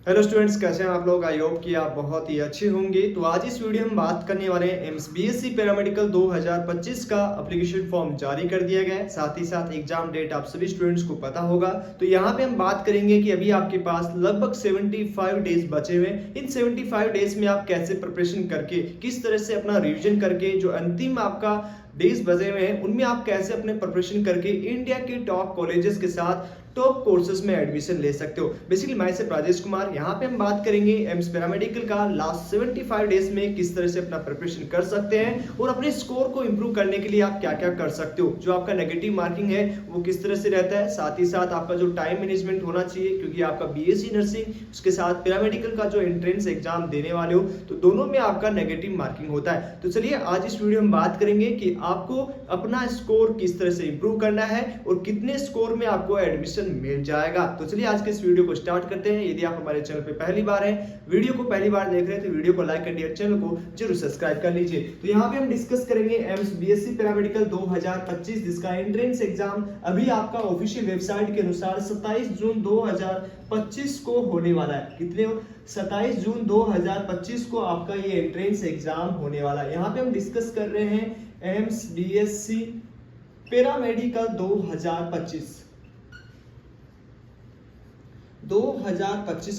Hello students, कैसे हैं आप लोग। आई होप कि आप बहुत ही अच्छे होंगे। तो आज इस वीडियो में हम बात करने वाले हैं एम्स बीएससी पैरामेडिकल 2025 का एप्लीकेशन फॉर्म जारी कर दिया गया है। साथ ही साथ एग्जाम डेट आप सभी स्टूडेंट्स को पता होगा। तो यहाँ पे हम बात करेंगे कि अभी आपके पास लगभग 75 डेज बचे हुए हैं। इन 75 डेज में आप कैसे प्रिपरेशन करके, किस तरह से अपना रिविजन करके, जो अंतिम आपका डेज बचे हुए हैं उनमें आप कैसे अपने प्रिपरेशन करके इंडिया के टॉप कॉलेजेस के साथ टॉप कोर्सेज में एडमिशन ले सकते हो। बेसिकली मैं से राजेश कुमार, यहाँ पे हम बात करेंगे एम्स पैरामेडिकल का लास्ट 75 डेज में किस तरह से अपना प्रिपरेशन कर सकते हैं और अपने स्कोर को इंप्रूव करने के लिए आप क्या क्या कर सकते हो। जो आपका नेगेटिव मार्किंग है वो किस तरह से रहता है, साथ ही साथ आपका जो टाइम मैनेजमेंट होना चाहिए, क्योंकि आपका बीएससी नर्सिंग उसके साथ पैरामेडिकल का जो एंट्रेंस एग्जाम देने वाले हो तो दोनों में आपका नेगेटिव मार्किंग होता है। तो चलिए आज इस वीडियो में बात करेंगे कि आपको अपना स्कोर किस तरह से इंप्रूव करना है और कितने स्कोर में आपको एडमिशन मिल जाएगा। तो चलिए आज के इस वीडियो को स्टार्ट करते हैं। यदि आप हमारे चैनल पे पहली बार हैं, वीडियो को पहली बार देख रहे हैं तो वीडियो को लाइक कर चैनल को जरूर सब्सक्राइब कर लीजिए। तो यहाँ पे हम डिस्कस करेंगे एम्स बीएससी पैरामेडिकल 2025 जिसका एंट्रेंस एग्जाम अभी आपका ऑफिशियल वेबसाइट के अनुसार 27 जून 2025 को होने वाला है। कितने 27 जून 2025 को आपका ये एंट्रेंस एग्जाम होने वाला है। यहाँ पे हम डिस्कस कर रहे हैं एम्स बीएससी पैरामेडिकल 2025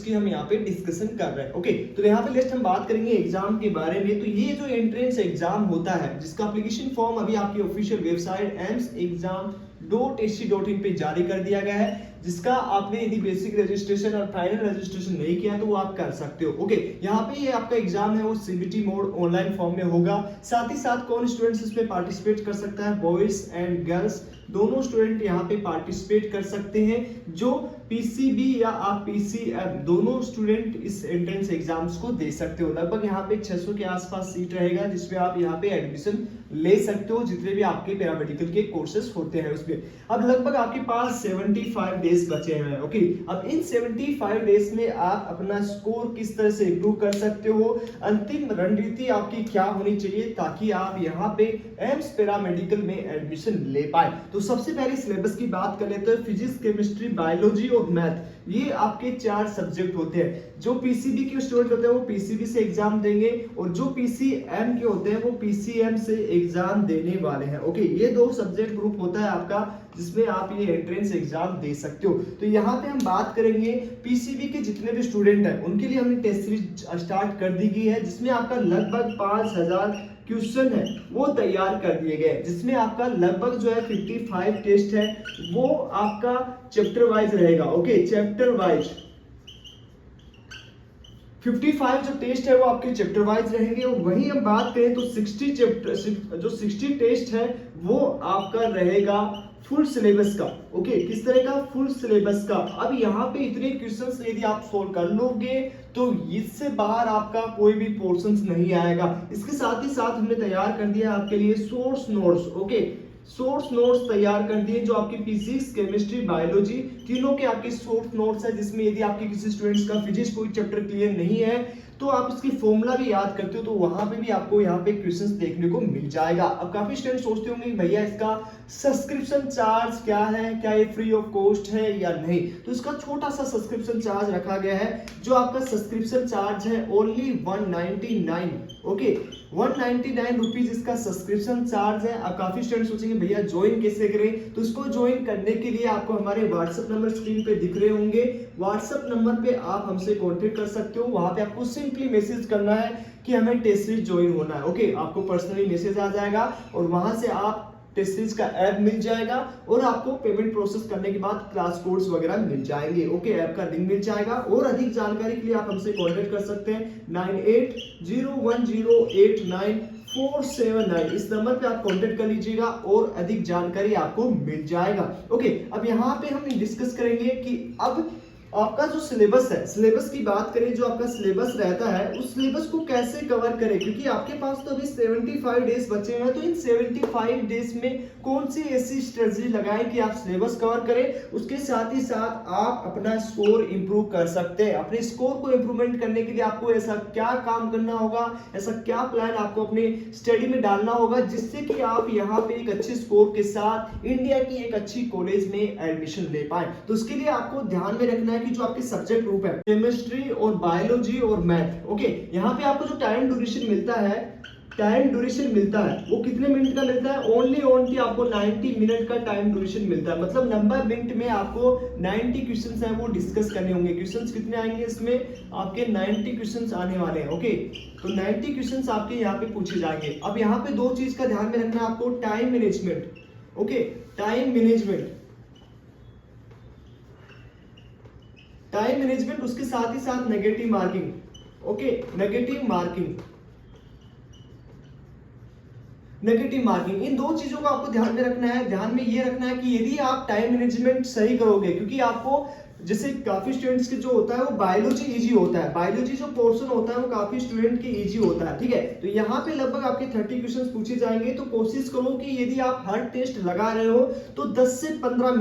की हम यहाँ पे डिस्कशन कर रहे हैं। ओके, तो यहाँ पे लिस्ट हम बात करेंगे एग्जाम के बारे में। तो ये जो एंट्रेंस एग्जाम होता है जिसका एप्लीकेशन फॉर्म अभी आपकी ऑफिशियल वेबसाइट emsexam.ac.in पे जारी कर दिया गया है, जिसका आपने यदि बेसिक रजिस्ट्रेशन और फाइनल रजिस्ट्रेशन नहीं किया तो वो आप कर सकते हो। ओके, यहाँ पे ये आपका एग्जाम है वो सीबीटी मोड ऑनलाइन फॉर्म में होगा। साथ ही साथ कौन स्टूडेंट्स इसमें पार्टिसिपेट कर सकता है, बॉयज एंड गर्ल्स दोनों स्टूडेंट यहाँ पे पार्टिसिपेट कर सकते हैं। जो पीसीबी या आप पीसीएम दोनों स्टूडेंट इस एंट्रेंस एग्जाम्स को दे सकते हो। लगभग यहाँ पे 600 के आसपास सीट रहेगा जिसमें आप यहाँ पे एडमिशन ले सकते हो, जितने भी आपके पैरामेडिकल के कोर्सेज होते हैं उसमें। अब लगभग आपके पास 75 डेज बचे हैं। ओके, अब इन 75 डेज में आप अपना स्कोर किस तरह से इंप्रूव कर सकते हो, अंतिम रणनीति आपकी क्या होनी चाहिए ताकि आप यहाँ पे एम्स पैरामेडिकल में एडमिशन ले पाए। तो सबसे पहले सिलेबस की बात कर लेते हैं। फिजिक्स, केमिस्ट्री, बायोलॉजी और मैथ, ये आपके 4 सब्जेक्ट होते हैं। जो पीसीबी के स्टूडेंट होते हैं वो पीसीबी से एग्जाम देंगे और जो पीसीएम के होते हैं वो पीसीएम से एग्जाम देने वाले हैं। ओके, ये 2 सब्जेक्ट ग्रुप होता है आपका जिसमें आप ये एंट्रेंस एग्जाम दे सकते हो। तो यहाँ पे हम बात करेंगे पीसीबी के जितने भी स्टूडेंट हैं उनके लिए हमने टेस्ट सीरीज स्टार्ट कर दी गई है, जिसमें आपका लगभग 5000 क्वेश्चन है वो तैयार कर दिए गए, जिसमें आपका लगभग जो है 55 टेस्ट है वो आपका चैप्टर वाइज रहेगा। ओके, चैप्टर वाइज 55 जो टेस्ट है वो आपके चैप्टर वाइज रहेंगे। और वहीं हम बात करें तो 60 टेस्ट है वो आपका रहेगा फुल सिलेबस का। ओके, किस तरह का, फुल सिलेबस का। अब यहाँ पे इतने क्वेश्चंस यदि आप सोल्व कर लोगे तो इससे बाहर आपका कोई भी पोर्शंस नहीं आएगा। इसके साथ ही साथ हमने तैयार कर दिया आपके लिए source notes. Okay, source notes तैयार कर दिए जो आपकी फिजिक्स, केमिस्ट्री, बायोलॉजी तीनों के आपके सोर्स नोट्स है, जिसमें यदि आपके किसी स्टूडेंट्स का फिजिक्स कोई चैप्टर क्लियर नहीं है तो आप इसकी फॉर्मूला भी याद करते हो तो वहां पे भी आपको यहाँ पे क्वेश्चंस देखने को मिल जाएगा। अब काफी स्टूडेंट सोचते होंगे भैया इसका सब्सक्रिप्शन चार्ज क्या है, क्या ये फ्री ऑफ कॉस्ट है या नहीं। तो इसका छोटा सा सब्सक्रिप्शन चार्ज रखा गया है। जो आपका सब्सक्रिप्शन चार्ज है ओनली 199। ओके, 199 रुपीज इसका सब्सक्रिप्शन चार्ज है। अब काफी स्टूडेंट सोचेंगे भैया ज्वाइन कैसे करें, तो इसको ज्वाइन करने के लिए आपको हमारे व्हाट्सएप नंबर स्क्रीन पे दिख रहे होंगे। व्हाट्सएप नंबर पे आप हमसे कांटेक्ट कर सकते हो। वहां पे आपको सिंपली मैसेज करना है कि हमें टेस्ट सीरीज ज्वाइन होना है। ओके, आपको पर्सनली मैसेज आ जाएगा और वहां से आप टेस्ट सीरीज का ऐप मिल जाएगा और आपको पेमेंट प्रोसेस करने के बाद क्लास कोड्स वगैरह मिल जाएंगे। ओके, ऐप का लिंक मिल जाएगा। और अधिक जानकारी के लिए आप हमसे कांटेक्ट कर सकते हैं 9801089479। इस नंबर पे आप कांटेक्ट कर लीजिएगा और अधिक जानकारी आपको मिल जाएगा। ओके, अब यहाँ पे हम डिस्कस करेंगे कि अब आपका जो सिलेबस है, सिलेबस की बात करें, जो आपका सिलेबस रहता है उस सिलेबस को कैसे कवर करें, क्योंकि आपके पास तो अभी 75 डेज बचे हुए हैं। तो इन 75 डेज में कौन सी ऐसी स्ट्रेटजी लगाएं कि आप सिलेबस कवर करें, उसके साथ ही साथ आप अपना स्कोर इंप्रूव कर सकते हैं। अपने स्कोर को इंप्रूवमेंट करने के लिए आपको ऐसा क्या काम करना होगा, ऐसा क्या प्लान आपको अपने स्टडी में डालना होगा जिससे कि आप यहाँ पे एक अच्छे स्कोर के साथ इंडिया की एक अच्छी कॉलेज में एडमिशन ले पाए। तो उसके लिए आपको ध्यान में रखना है है कि जो आपके सब्जेक्ट ग्रुप है केमिस्ट्री और बायोलॉजी और मैथ, ओके, यहाँ पे आपको जो टाइम ड्यूरेशन मिलता है वो कितने मिनट का मिलता है? ओनली आपको 90 मिनट का टाइम ड्यूरेशन मिलता है। मतलब 90 मिनट में आपको 90 क्वेश्चंस हैं वो डिस्कस करने होंगे। क्वेश्चंस कितने आएंगे इसमें? आपके 90 क्वेश्चंस आने वाले हैं, ओके। तो 90 क्वेश्चंस आपके यहाँ पे पूछे जाएंगे। अब यहाँ पे दो चीज का ध्यान में रखना है आपको, time management, okay, time management, उसके साथ ही साथ negative marking, okay, negative marking, इन दो चीजों को आपको ध्यान में रखना है। ध्यान में ये रखना है कि यदि आप टाइम मैनेजमेंट सही करोगे, क्योंकि आपको जैसे काफी स्टूडेंट्स के जो होता है वो बायोलॉजी इजी होता है, बायोलॉजी जो पोर्शन होता है वो काफी स्टूडेंट के इजी होता है, ठीक है। तो यहाँ पे लगभग आपके 30 क्वेश्चंस पूछे जाएंगे। तो कोशिश करो कि यदि आप हर टेस्ट लगा रहे हो तो 10 से 15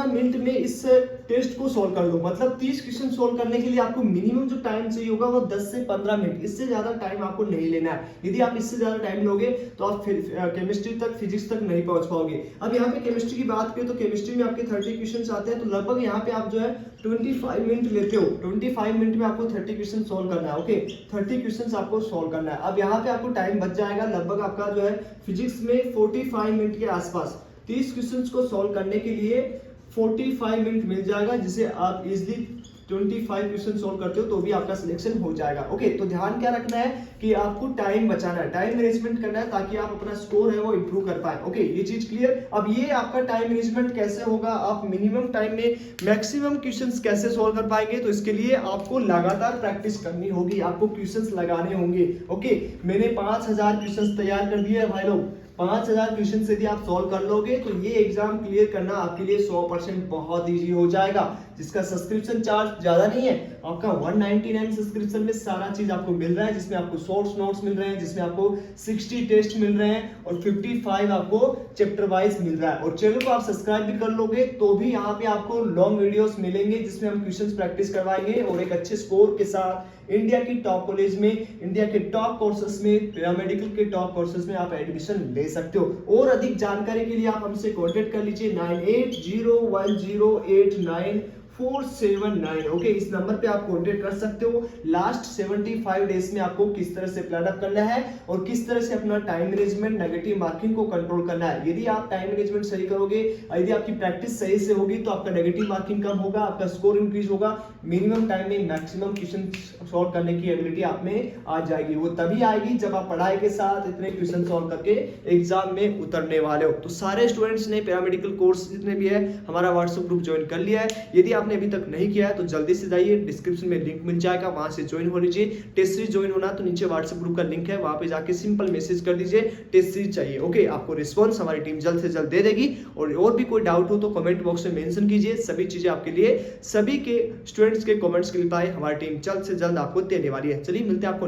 मिनट में इस टेस्ट को सॉल्व कर लो। मतलब 30 क्वेश्चन सॉल्व करने के लिए आपको मिनिमम जो टाइम चाहिए होगा वो 10 से 15 मिनट, इससे ज्यादा टाइम आपको नहीं लेना है। यदि आप इससे ज्यादा टाइम लोगे तो आप केमिस्ट्री तक, फिजिक्स तक नहीं पहुंच पाओगे। अब यहाँ पे केमिस्ट्री की बात करें तो केमिस्ट्री में आपके 30 क्वेश्चन आते हैं, तो लगभग यहाँ पे आप जो है 25 मिनट लेते हो। 25 मिनट में आपको 30 क्वेश्चन सॉल्व करना है, ओके, 30 क्वेश्चन आपको सॉल्व करना है। अब यहाँ पे आपको टाइम बच जाएगा लगभग आपका जो है फिजिक्स में 45 मिनट के आसपास। 30 क्वेश्चंस को सॉल्व करने के लिए 45 मिनट मिल जाएगा, जिसे आप इजीली 25 क्वेश्चन सॉल्व करते हो तो भी आपका सिलेक्शन हो जाएगा, ओके। तो ध्यान क्या रखना है कि आपको टाइम बचाना है, टाइम मैनेजमेंट करना है, ताकि आप अपना स्कोर है वो इंप्रूव कर पाए, ओके। ये चीज क्लियर। अब ये आपका टाइम मैनेजमेंट कैसे होगा, आप मिनिमम टाइम में मैक्सिमम क्वेश्चंस कैसे सॉल्व कर पाएंगे, तो इसके लिए आपको लगातार प्रैक्टिस करनी होगी, आपको क्वेश्चंस लगाने होंगे, ओके। मैंने 5000 क्वेश्चंस तैयार कर दिए है भाई लोग। 5000 क्वेश्चन यदि आप सॉल्व कर लोगे तो ये एग्जाम क्लियर करना आपके लिए 100% बहुत इजी हो जाएगा। जिसका सब्सक्रिप्शन चार्ज ज्यादा नहीं है, आपका 199 सब्सक्रिप्शन में सारा चीज आपको मिल रहा है, जिसमें आपको शॉर्ट्स नोट्स मिल रहे हैं, जिसमें आपको 60 टेस्ट मिल रहे हैं और 55 आपको चैप्टर वाइज मिल रहा है। और चैनल को आप सब्सक्राइब भी कर लोगे तो भी यहाँ पे आपको लॉन्ग वीडियोस मिलेंगे, जिसमें हम क्वेश्चंस प्रैक्टिस करवाएंगे और एक अच्छे स्कोर के साथ इंडिया की टॉप कॉलेज में, इंडिया के टॉप कोर्सेज में, पैरामेडिकल के टॉप कोर्सेज में आप एडमिशन ले सकते हो। और अधिक जानकारी के लिए आप हमसे कॉन्टेक्ट कर लीजिए 9801089479, ओके। इस नंबर पे आप कॉन्टेक्ट कर सकते हो। लास्ट 75 डेज में आपको किस तरह से प्लान अप करना है और किस तरह से अपना टाइम मैनेजमेंट, नेगेटिव मार्किंग को कंट्रोल करना है। यदि आप टाइम मैनेजमेंट सही करोगे, यदि आपकी प्रैक्टिस सही से होगी तो आपका नेगेटिव मार्किंग कम होगा, आपका स्कोर इंक्रीज होगा, मिनिमम टाइम में मैक्सिमम क्वेश्चन सॉल्व करने की एबिलिटी आप में आ जाएगी। वो तभी आएगी जब आप पढ़ाई के साथ इतने क्वेश्चन सॉल्व करके एग्जाम में उतरने वाले हो। तो सारे स्टूडेंट्स ने पैरामेडिकल कोर्स जितने भी है हमारा व्हाट्सएप ग्रुप ज्वाइन कर लिया है। यदि आपने अभी तक नहीं किया है तो जल्दी से जाइए, डिस्क्रिप्शन में लिंक मिल जाएगा, वहां से ज्वाइन हो लीजिए। टेस्ट सीरीज ज्वाइन होना तो नीचे व्हाट्सएप ग्रुप का लिंक है, वहां पे जाके सिंपल मैसेज कर दीजिए टेस्ट सीरीज चाहिए, ओके। आपको रिस्पॉन्स हमारी टीम जल्द से जल्द दे देगी। और भी कोई डाउट हो तो कमेंट बॉक्स में मेंशन कीजिए, सभी चीजें आपके लिए, सभी के स्टूडेंट्स के कमेंट्स के रिप्लाई हमारी टीम जल्द से जल्द आपको देने वाली है। चलिए मिलते हैं आपको